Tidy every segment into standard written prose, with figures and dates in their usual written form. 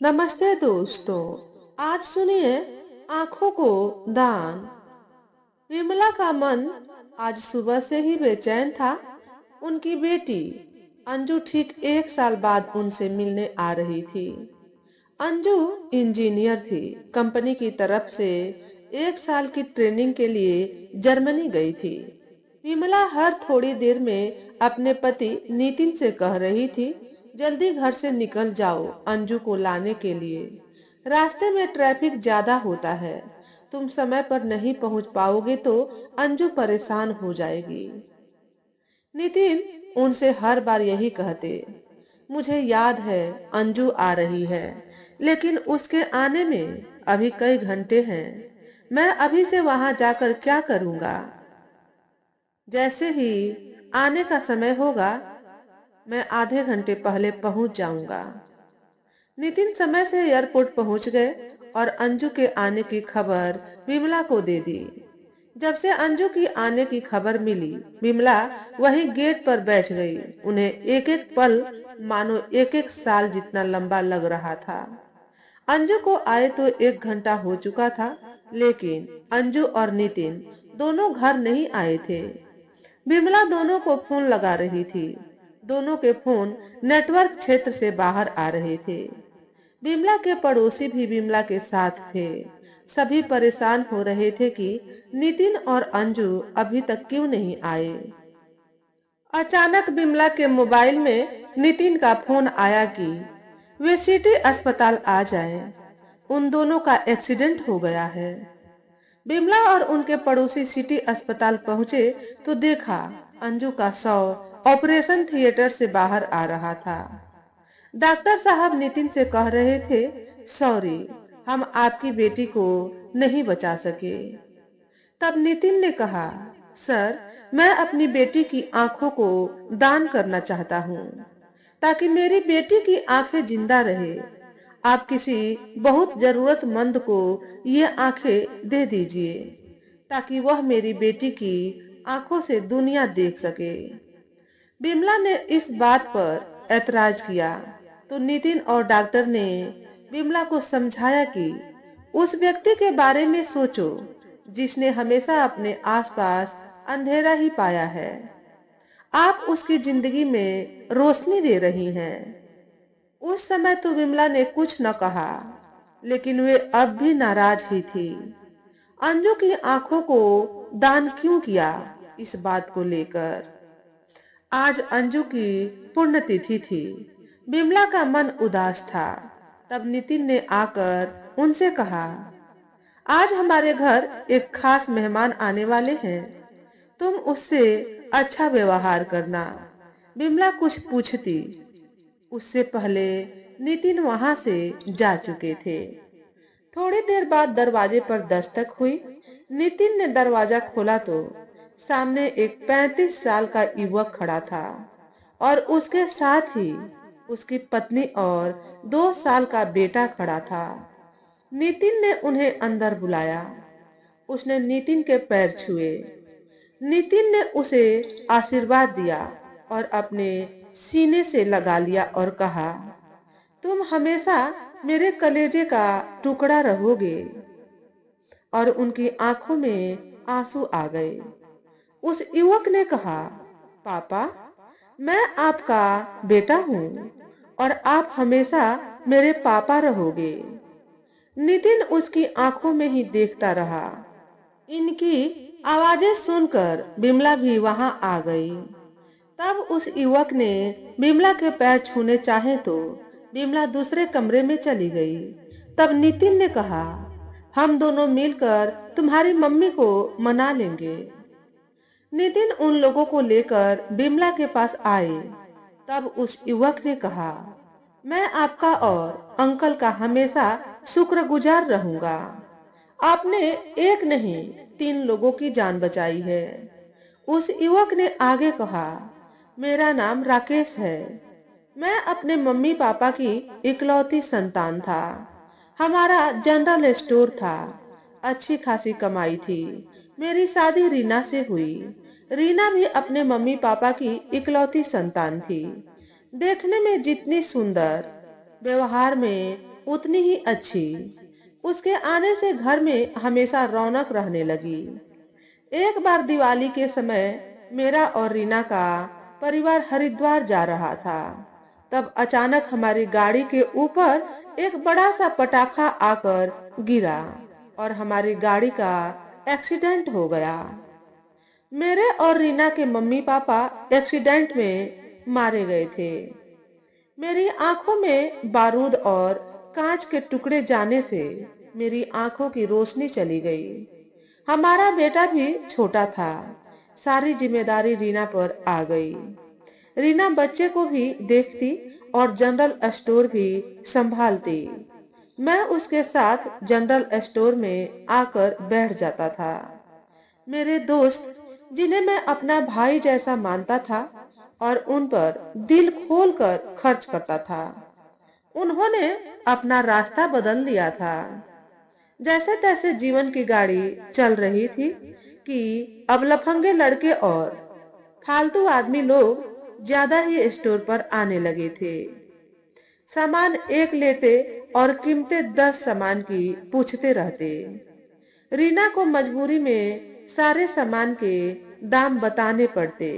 नमस्ते दोस्तों। आज सुनिए आंखों को दान। विमला का मन आज सुबह से ही बेचैन था। उनकी बेटी अंजू ठीक 1 साल बाद उनसे मिलने आ रही थी। अंजू इंजीनियर थी। कंपनी की तरफ से 1 साल की ट्रेनिंग के लिए जर्मनी गई थी। विमला हर थोड़ी देर में अपने पति नितिन से कह रही थी, जल्दी घर से निकल जाओ अंजू को लाने के लिए। रास्ते में ट्रैफिक ज्यादा होता है। तुम समय पर नहीं पहुंच पाओगे तो अंजू परेशान हो जाएगी। नितिन उनसे हर बार यही कहते, मुझे याद है अंजू आ रही है, लेकिन उसके आने में अभी कई घंटे हैं। मैं अभी से वहां जाकर क्या करूंगा? जैसे ही आने का समय होगा, मैं आधे घंटे पहले पहुंच जाऊंगा। नितिन समय से एयरपोर्ट पहुंच गए और अंजू के आने की खबर विमला को दे दी। जब से अंजू की आने की खबर मिली, विमला वहीं गेट पर बैठ गई। उन्हें एक एक पल मानो एक एक साल जितना लंबा लग रहा था। अंजू को आए तो 1 घंटा हो चुका था, लेकिन अंजू और नितिन दोनों घर नहीं आए थे। विमला दोनों को फोन लगा रही थी। दोनों के फोन नेटवर्क क्षेत्र से बाहर आ रहे थे। विमला के पड़ोसी भी विमला के साथ थे। सभी परेशान हो रहे थे कि नितिन और अंजू अभी तक क्यों नहीं आए। अचानक विमला के मोबाइल में नितिन का फोन आया कि वे सिटी अस्पताल आ जाएं। उन दोनों का एक्सीडेंट हो गया है। विमला और उनके पड़ोसी सिटी अस्पताल पहुंचे तो देखा अंजू का शव ऑपरेशन थिएटर से बाहर आ रहा था। डॉक्टर साहब नितिन से कह रहे थे, सॉरी, हम आपकी बेटी को नहीं बचा सके। तब नितिन ने कहा, सर, मैं अपनी बेटी की आंखों को दान करना चाहता हूँ, ताकि मेरी बेटी की आंखें जिंदा रहे। आप किसी बहुत जरूरतमंद को ये आंखें दे दीजिए, ताकि वह मेरी बेटी की आंखों से दुनिया देख सके। बिमला ने इस बात पर ऐतराज किया तो नितिन और डॉक्टर ने बिमला को समझाया कि उस व्यक्ति के बारे में सोचो जिसने हमेशा अपने आसपास अंधेरा ही पाया है। आप उसकी जिंदगी में रोशनी दे रही हैं। उस समय तो विमला ने कुछ न कहा, लेकिन वे अब भी नाराज ही थी। अंजू की आंखों को दान क्यों किया, इस बात को लेकर। आज अंजू की पुण्यतिथि थी। बिमला का मन उदास था। तब नितिन ने आकर उनसे कहा, आज हमारे घर एक खास मेहमान आने वाले हैं। तुम उससे अच्छा व्यवहार करना। बिमला कुछ पूछती, उससे पहले नितिन वहां से जा चुके थे। थोड़ी देर बाद दरवाजे पर दस्तक हुई। नितिन ने दरवाजा खोला तो सामने एक 35 साल का युवक खड़ा था और उसके साथ ही उसकी पत्नी और 2 साल का बेटा खड़ा था। नितिन ने उन्हें अंदर बुलाया। उसने नितिन के पैर छुए। नितिन ने उसे आशीर्वाद दिया और अपने सीने से लगा लिया और कहा, तुम हमेशा मेरे कलेजे का टुकड़ा रहोगे। और उनकी आंखों में आंसू आ गए। उस युवक ने कहा, पापा, मैं आपका बेटा हूँ और आप हमेशा मेरे पापा रहोगे। नितिन उसकी आंखों में ही देखता रहा। इनकी आवाजें सुनकर बिमला भी वहां आ गई। तब उस युवक ने बिमला के पैर छूने चाहे तो बिमला दूसरे कमरे में चली गई। तब नितिन ने कहा, हम दोनों मिलकर तुम्हारी मम्मी को मना लेंगे। नितिन उन लोगों को लेकर बिमला के पास आए। तब उस युवक ने कहा, मैं आपका और अंकल का हमेशा शुक्रगुजार रहूंगा। आपने एक नहीं 3 लोगों की जान बचाई है। उस युवक ने आगे कहा, मेरा नाम राकेश है। मैं अपने मम्मी पापा की इकलौती संतान था। हमारा जनरल स्टोर था। अच्छी खासी कमाई थी। मेरी शादी रीना से हुई। रीना भी अपने मम्मी पापा की इकलौती संतान थी। देखने में जितनी सुंदर, व्यवहार में उतनी ही अच्छी। उसके आने से घर में हमेशा रौनक रहने लगी। एक बार दिवाली के समय मेरा और रीना का परिवार हरिद्वार जा रहा था। तब अचानक हमारी गाड़ी के ऊपर एक बड़ा सा पटाखा आकर गिरा और हमारी गाड़ी का एक्सीडेंट हो गया। मेरे और रीना के मम्मी पापा एक्सीडेंट में मारे गए थे। मेरी आंखों में बारूद और कांच के टुकड़े जाने से मेरी आंखों की रोशनी चली गई। हमारा बेटा भी छोटा था। सारी जिम्मेदारी रीना पर आ गई। रीना बच्चे को भी देखती और जनरल स्टोर भी संभालती। मैं उसके साथ जनरल स्टोर में आकर बैठ जाता था। मेरे दोस्त, जिन्हें मैं अपना भाई जैसा मानता था और उन पर दिल खोलकर खर्च करता था, उन्होंने अपना रास्ता बदल लिया था। जैसे तैसे जीवन की गाड़ी चल रही थी कि अब लफंगे लड़के और फालतू आदमी लोग ज्यादा ही स्टोर पर आने लगे थे। सामान एक लेते और कीमतें 10 सामान की पूछते रहते। रीना को मजबूरी में सारे सामान के दाम बताने पड़ते।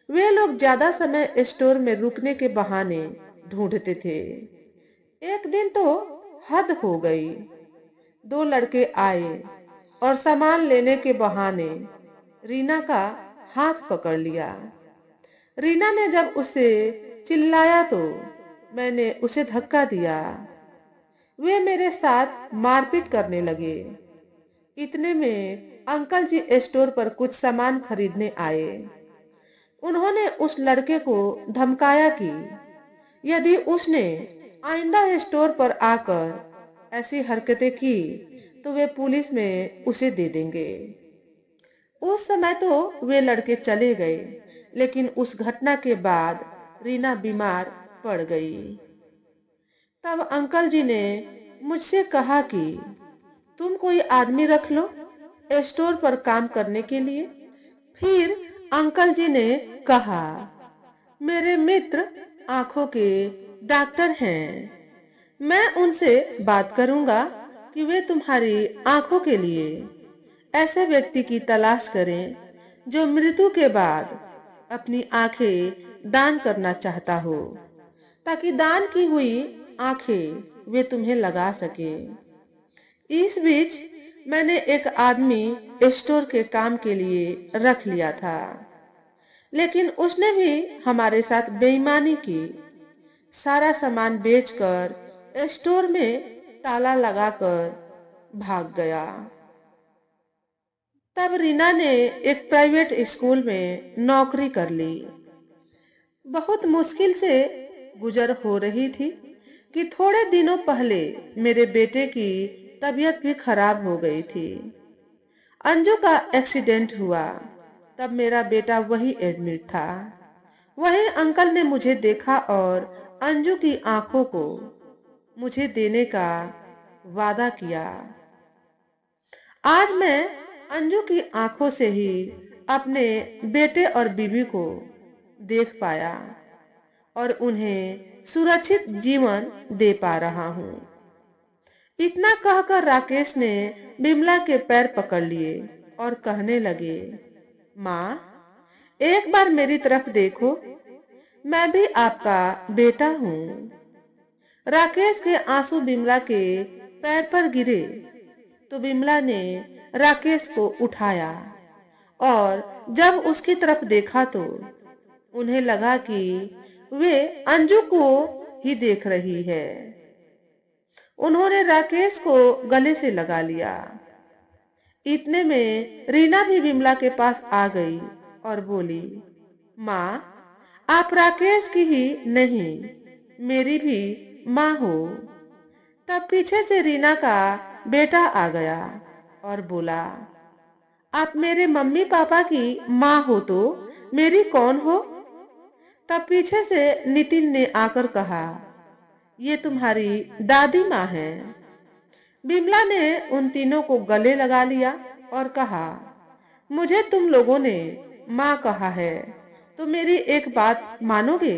वे लोग ज्यादा समय स्टोर में रुकने के बहाने ढूंढते थे। एक दिन तो हद हो गई। दो लड़के आए और सामान लेने के बहाने रीना का हाथ पकड़ लिया। रीना ने जब उसे चिल्लाया तो मैंने उसे धक्का दिया। वे मेरे साथ मारपीट करने लगे। इतने में अंकल जी स्टोर पर कुछ सामान खरीदने आए। उन्होंने उस लड़के को धमकाया कि यदि उसने आइंदा स्टोर पर आकर ऐसी हरकतें की तो वे पुलिस में उसे दे देंगे। उस समय तो वे लड़के चले गए, लेकिन उस घटना के बाद रीना बीमार पड़ गई। तब अंकल जी ने मुझसे कहा कि तुम कोई आदमी रख लो स्टोर पर काम करने के लिए। फिर अंकल जी ने कहा, मेरे मित्र आंखों के डॉक्टर हैं। मैं उनसे बात करूंगा कि वे तुम्हारी आंखों के लिए ऐसे व्यक्ति की तलाश करें जो मृत्यु के बाद अपनी आंखें दान करना चाहता हो, ताकि दान की हुई आंखें वे तुम्हें लगा सके। इस बीच मैंने एक आदमी स्टोर के काम के लिए रख लिया था, लेकिन उसने भी हमारे साथ बेईमानी की। सारा सामान बेचकर स्टोर में ताला लगाकर भाग गया। तब रीना ने एक प्राइवेट स्कूल में नौकरी कर ली। बहुत मुश्किल से गुजर हो रही थी कि थोड़े दिनों पहले मेरे बेटे की तबीयत भी खराब हो गई थी। अंजू का एक्सीडेंट हुआ। तब मेरा बेटा वही एडमिट था। वहीं अंकल ने मुझे देखा और अंजू की आंखों को मुझे देने का वादा किया। आज मैं अंजू की आंखों से ही अपने बेटे और बीवी को देख पाया और उन्हें सुरक्षित जीवन दे पा रहा हूँ। इतना कहकर राकेश ने बिमला के पैर पकड़ लिए और कहने लगे, माँ, एक बार मेरी तरफ देखो, मैं भी आपका बेटा हूँ। राकेश के आंसू बिमला के पैर पर गिरे तो बिमला ने राकेश को उठाया और जब उसकी तरफ देखा तो उन्हें लगा कि वे अंजू को ही देख रही है। उन्होंने राकेश को गले से लगा लिया। इतने में रीना भी बिमला के पास आ गई और बोली, माँ, आप राकेश की ही नहीं, मेरी भी माँ हो। तब पीछे से रीना का बेटा आ गया और बोला, आप मेरे मम्मी पापा की माँ हो तो मेरी कौन हो? तब पीछे से नितिन ने आकर कहा, ये तुम्हारी दादी माँ है। बिमला ने उन तीनों को गले लगा लिया और कहा, मुझे तुम लोगों ने माँ कहा है तो मेरी एक बात मानोगे?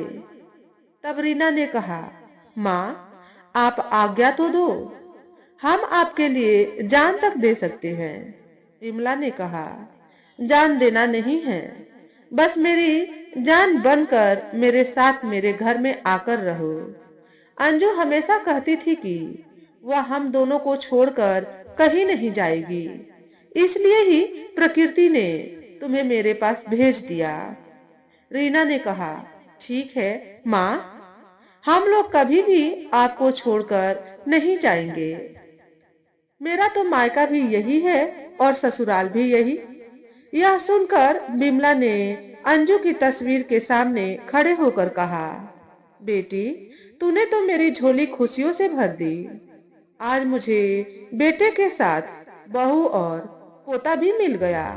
तब रीना ने कहा, माँ, आप आज्ञा तो दो, हम आपके लिए जान तक दे सकते हैं। विमला ने कहा, जान देना नहीं है, बस मेरी जान बनकर मेरे साथ मेरे घर में आकर रहो। अंजू हमेशा कहती थी कि वह हम दोनों को छोड़कर कहीं नहीं जाएगी, इसलिए ही प्रकृति ने तुम्हें मेरे पास भेज दिया। रीना ने कहा, ठीक है माँ, हम लोग कभी भी आपको छोड़कर नहीं जाएंगे। मेरा तो मायका भी यही है और ससुराल भी यही। यह सुनकर बिमला ने अंजू की तस्वीर के सामने खड़े होकर कहा, बेटी, तूने तो मेरी झोली खुशियों से भर दी। आज मुझे बेटे के साथ बहू और पोता भी मिल गया।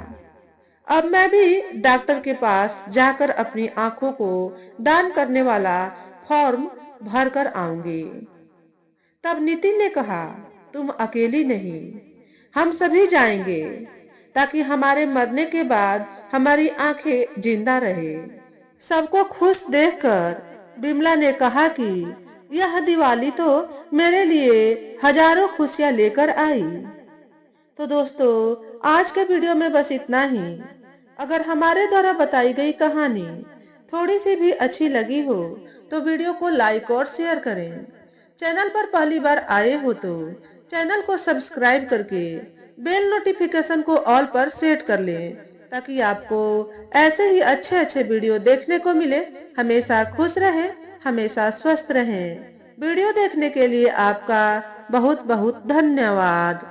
अब मैं भी डॉक्टर के पास जाकर अपनी आंखों को दान करने वाला फॉर्म भर कर आऊंगी। तब नितिन ने कहा, तुम अकेली नहीं, हम सभी जाएंगे, ताकि हमारे मरने के बाद हमारी आंखें जिंदा रहे। सबको खुश देखकर बिमला ने कहा कि यह दिवाली तो मेरे लिए हजारों खुशियां लेकर आई। तो दोस्तों, आज के वीडियो में बस इतना ही। अगर हमारे द्वारा बताई गई कहानी थोड़ी सी भी अच्छी लगी हो तो वीडियो को लाइक और शेयर करें। चैनल पर पहली बार आए हो तो चैनल को सब्सक्राइब करके बेल नोटिफिकेशन को ऑल पर सेट कर लें, ताकि आपको ऐसे ही अच्छे अच्छे वीडियो देखने को मिले। हमेशा खुश रहें, हमेशा स्वस्थ रहें। वीडियो देखने के लिए आपका बहुत बहुत धन्यवाद।